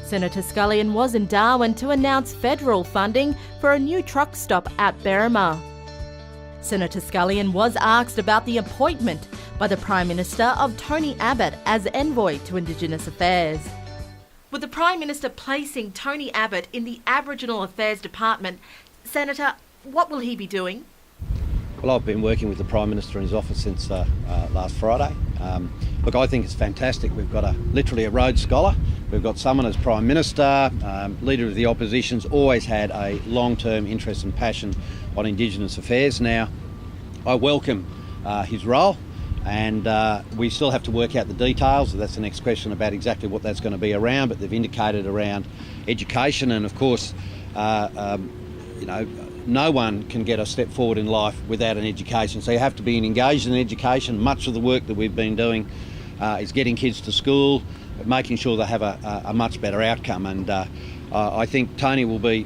Senator Scullion was in Darwin to announce federal funding for a new truck stop at Berrima. Senator Scullion was asked about the appointment by the Prime Minister of Tony Abbott as Envoy to Indigenous Affairs. With the Prime Minister placing Tony Abbott in the Aboriginal Affairs Department, Senator, what will he be doing? Well, I've been working with the Prime Minister in his office since last Friday. Look, I think it's fantastic. We've got literally a Rhodes Scholar. We've got someone as Prime Minister, Leader of the Opposition's always had a long-term interest and passion on Indigenous affairs. Now, I welcome his role, and we still have to work out the details. That's the next question about exactly what that's going to be around, but they've indicated around education, and of course, no one can get a step forward in life without an education. So you have to be engaged in education. Much of the work that we've been doing is getting kids to school, making sure they have a much better outcome. And I think Tony will be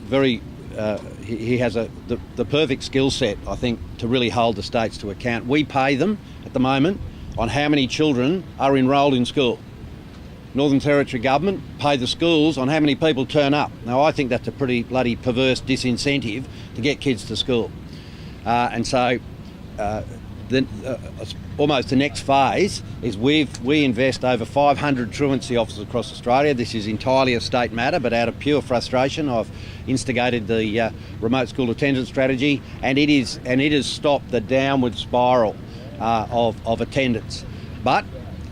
he has the perfect skill set, I think, to really hold the states to account. We pay them at the moment on how many children are enrolled in school. Northern Territory Government pay the schools on how many people turn up. Now, I think that's a pretty bloody perverse disincentive to get kids to school. And so almost the next phase is we invest over 500 truancy officers across Australia. This is entirely a state matter, but out of pure frustration, I've instigated the remote school attendance strategy, and it has stopped the downward spiral of attendance. But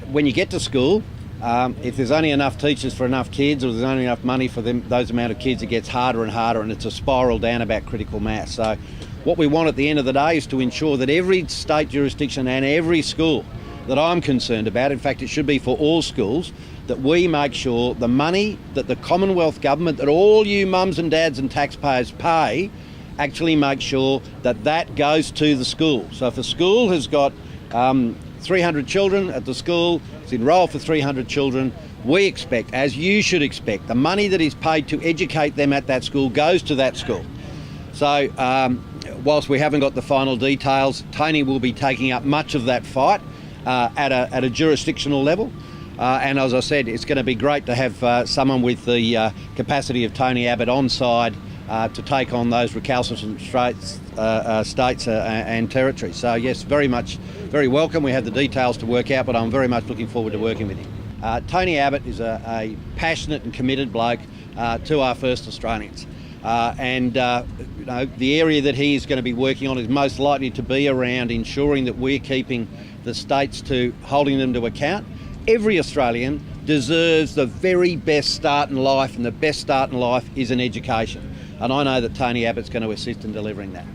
when you get to school, if there's only enough teachers for enough kids, or there's only enough money for those amount of kids, it gets harder and harder, and it's a spiral down about critical mass. So what we want at the end of the day is to ensure that every state jurisdiction and every school that I'm concerned about, in fact it should be for all schools, that we make sure the money that the Commonwealth Government, that all you mums and dads and taxpayers pay, actually make sure that that goes to the school. So if a school has got 300 children at the school, it's enrolled for 300 children, we expect, as you should expect, the money that is paid to educate them at that school goes to that school. So whilst we haven't got the final details, Tony will be taking up much of that fight at a jurisdictional level. And as I said, it's going to be great to have someone with the capacity of Tony Abbott on side to take on those recalcitrant states and territories. So yes, very welcome. We have the details to work out, but I'm very much looking forward to working with him. Tony Abbott is a passionate and committed bloke to our first Australians. The area that he is going to be working on is most likely to be around ensuring that we're keeping the states to holding them to account. Every Australian deserves the very best start in life, and the best start in life is an education. And I know that Tony Abbott's going to assist in delivering that.